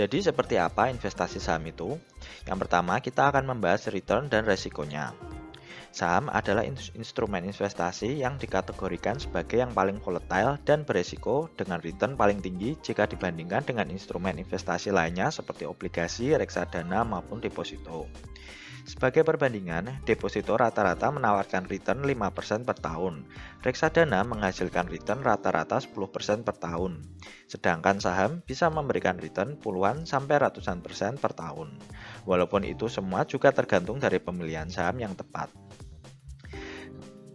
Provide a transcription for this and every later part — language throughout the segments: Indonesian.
Jadi seperti apa investasi saham itu? Yang pertama, kita akan membahas return dan resikonya. Saham adalah instrumen investasi yang dikategorikan sebagai yang paling volatile dan beresiko dengan return paling tinggi jika dibandingkan dengan instrumen investasi lainnya seperti obligasi, reksadana, maupun deposito. Sebagai perbandingan, deposito rata-rata menawarkan return 5% per tahun. Reksadana menghasilkan return rata-rata 10% per tahun. Sedangkan saham bisa memberikan return puluhan sampai ratusan persen per tahun. Walaupun itu semua juga tergantung dari pemilihan saham yang tepat.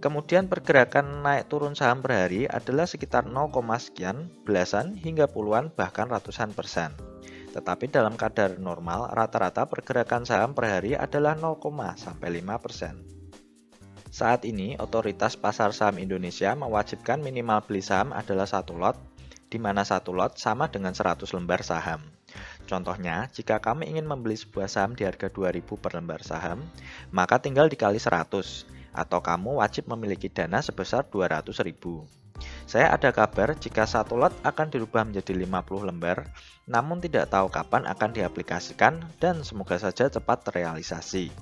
Kemudian pergerakan naik turun saham per hari adalah sekitar 0, sekian, belasan hingga puluhan bahkan ratusan persen. Tetapi dalam kadar normal, rata-rata pergerakan saham per hari adalah 0, sampai 5%. Saat ini, otoritas pasar saham Indonesia mewajibkan minimal beli saham adalah 1 lot, di mana 1 lot sama dengan 100 lembar saham. Contohnya, jika kami ingin membeli sebuah saham di harga 2.000 per lembar saham, maka tinggal dikali 100, atau kamu wajib memiliki dana sebesar 200.000. Saya ada kabar jika 1 lot akan dirubah menjadi 50 lembar, namun tidak tahu kapan akan diaplikasikan dan semoga saja cepat terrealisasi.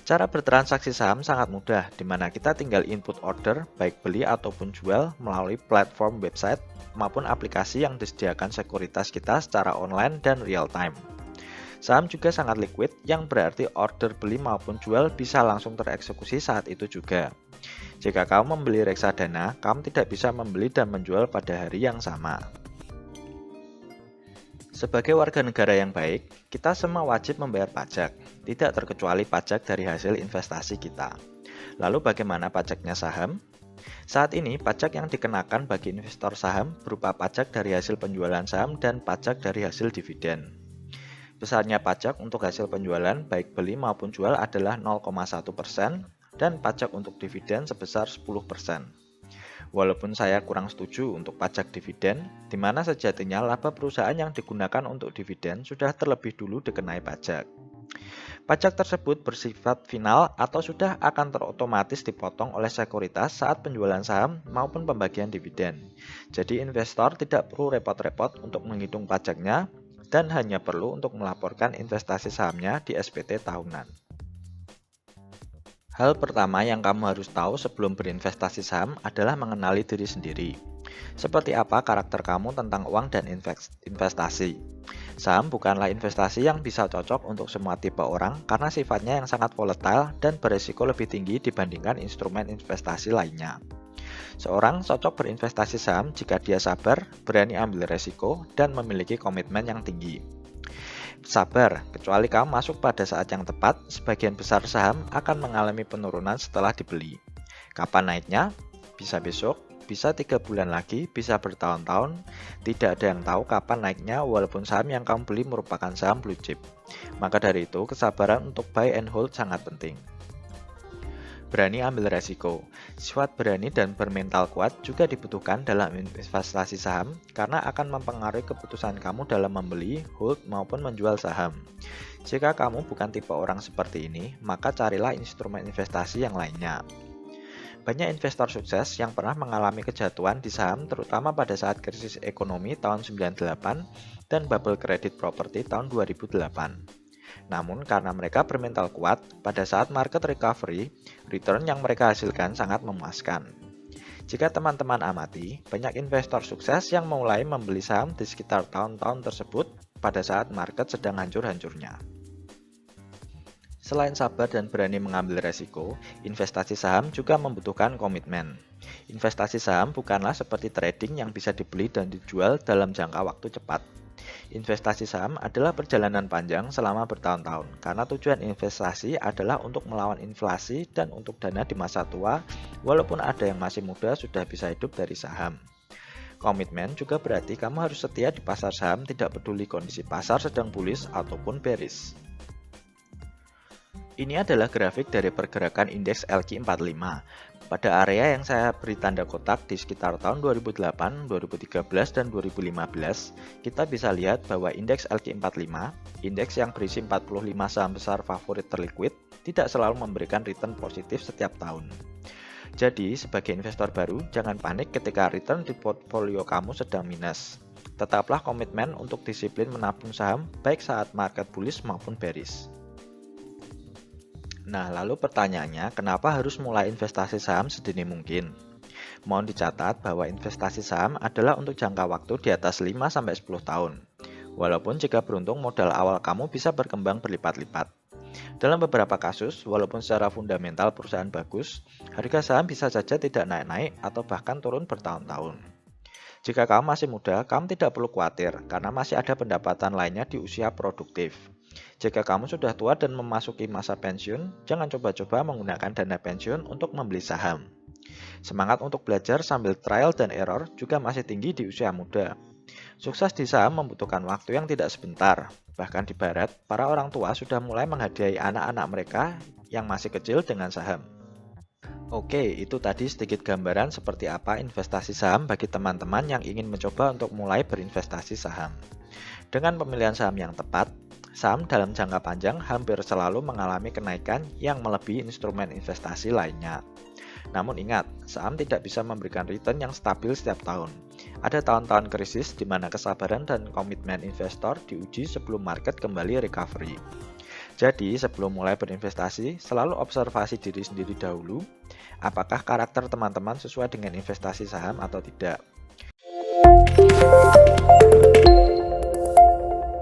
Cara bertransaksi saham sangat mudah, di mana kita tinggal input order, baik beli ataupun jual, melalui platform website maupun aplikasi yang disediakan sekuritas kita secara online dan real time. Saham juga sangat liquid, yang berarti order beli maupun jual bisa langsung tereksekusi saat itu juga. Jika kamu membeli reksadana, kamu tidak bisa membeli dan menjual pada hari yang sama. Sebagai warga negara yang baik, kita semua wajib membayar pajak, tidak terkecuali pajak dari hasil investasi kita. Lalu bagaimana pajaknya saham? Saat ini, pajak yang dikenakan bagi investor saham berupa pajak dari hasil penjualan saham dan pajak dari hasil dividen. Besarnya pajak untuk hasil penjualan baik beli maupun jual adalah 0,1%, dan pajak untuk dividen sebesar 10%. Walaupun saya kurang setuju untuk pajak dividen, di mana sejatinya laba perusahaan yang digunakan untuk dividen sudah terlebih dulu dikenai pajak. Pajak tersebut bersifat final atau sudah akan terotomatis dipotong oleh sekuritas saat penjualan saham maupun pembagian dividen. Jadi investor tidak perlu repot-repot untuk menghitung pajaknya dan hanya perlu untuk melaporkan investasi sahamnya di SPT tahunan. Hal pertama yang kamu harus tahu sebelum berinvestasi saham adalah mengenali diri sendiri. Seperti apa karakter kamu tentang uang dan investasi. Saham bukanlah investasi yang bisa cocok untuk semua tipe orang karena sifatnya yang sangat volatile dan beresiko lebih tinggi dibandingkan instrumen investasi lainnya. Seorang cocok berinvestasi saham jika dia sabar, berani ambil resiko, dan memiliki komitmen yang tinggi. Sabar, kecuali kamu masuk pada saat yang tepat, sebagian besar saham akan mengalami penurunan setelah dibeli. Kapan naiknya? Bisa besok, bisa 3 bulan lagi, bisa bertahun-tahun. Tidak ada yang tahu kapan naiknya walaupun saham yang kamu beli merupakan saham blue chip. Maka dari itu, kesabaran untuk buy and hold sangat penting. Berani ambil resiko. Sifat berani dan bermental kuat juga dibutuhkan dalam investasi saham karena akan mempengaruhi keputusan kamu dalam membeli, hold, maupun menjual saham. Jika kamu bukan tipe orang seperti ini, maka carilah instrumen investasi yang lainnya. Banyak investor sukses yang pernah mengalami kejatuhan di saham terutama pada saat krisis ekonomi tahun 98 dan bubble kredit properti tahun 2008. Namun karena mereka bermental kuat, pada saat market recovery, return yang mereka hasilkan sangat memuaskan. Jika teman-teman amati, banyak investor sukses yang mulai membeli saham di sekitar tahun-tahun tersebut pada saat market sedang hancur-hancurnya. Selain sabar dan berani mengambil resiko, investasi saham juga membutuhkan komitmen. Investasi saham bukanlah seperti trading yang bisa dibeli dan dijual dalam jangka waktu cepat. Investasi saham adalah perjalanan panjang selama bertahun-tahun, karena tujuan investasi adalah untuk melawan inflasi dan untuk dana di masa tua, walaupun ada yang masih muda sudah bisa hidup dari saham. Komitmen juga berarti kamu harus setia di pasar saham tidak peduli kondisi pasar sedang bullish ataupun bearish. Ini adalah grafik dari pergerakan indeks LQ45. Pada area yang saya beri tanda kotak di sekitar tahun 2008, 2013, dan 2015, kita bisa lihat bahwa indeks LQ45, indeks yang berisi 45 saham besar favorit terliquid, tidak selalu memberikan return positif setiap tahun. Jadi, sebagai investor baru, jangan panik ketika return di portfolio kamu sedang minus. Tetaplah komitmen untuk disiplin menabung saham baik saat market bullish maupun bearish. Nah, lalu pertanyaannya, kenapa harus mulai investasi saham sedini mungkin? Mohon dicatat bahwa investasi saham adalah untuk jangka waktu di atas 5-10 tahun. Walaupun jika beruntung modal awal kamu bisa berkembang berlipat-lipat. Dalam beberapa kasus, walaupun secara fundamental perusahaan bagus, harga saham bisa saja tidak naik-naik atau bahkan turun bertahun-tahun. Jika kamu masih muda, kamu tidak perlu khawatir karena masih ada pendapatan lainnya di usia produktif. Jika kamu sudah tua dan memasuki masa pensiun, jangan coba-coba menggunakan dana pensiun untuk membeli saham. Semangat untuk belajar sambil trial dan error juga masih tinggi di usia muda. Sukses di saham membutuhkan waktu yang tidak sebentar. Bahkan di barat, para orang tua sudah mulai menghadiahi anak-anak mereka yang masih kecil dengan saham. Oke, itu tadi sedikit gambaran seperti apa investasi saham bagi teman-teman yang ingin mencoba untuk mulai berinvestasi saham. Dengan pemilihan saham yang tepat, saham dalam jangka panjang hampir selalu mengalami kenaikan yang melebihi instrumen investasi lainnya. Namun ingat, saham tidak bisa memberikan return yang stabil setiap tahun. Ada tahun-tahun krisis di mana kesabaran dan komitmen investor diuji sebelum market kembali recovery. Jadi, sebelum mulai berinvestasi, selalu observasi diri sendiri dahulu, apakah karakter teman-teman sesuai dengan investasi saham atau tidak.